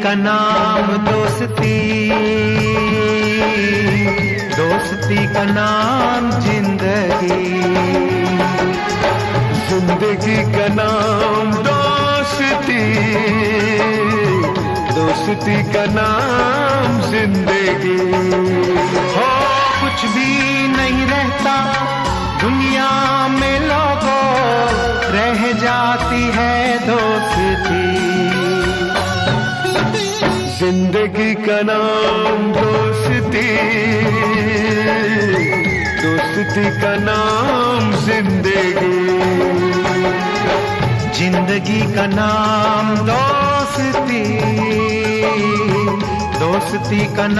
का नाम दोस्ती, दोस्ती का नाम जिंदगी, जिंदगी का नाम दोस्ती, दोस्ती का नाम जिंदगी। हो कुछ भी नहीं रहता दुनिया में लोगों, रह जाती है दोस्ती। जिंदगी का नाम दोस्ती, दोस्ती का नाम जिंदगी, जिंदगी का नाम दोस्ती, दोस्ती का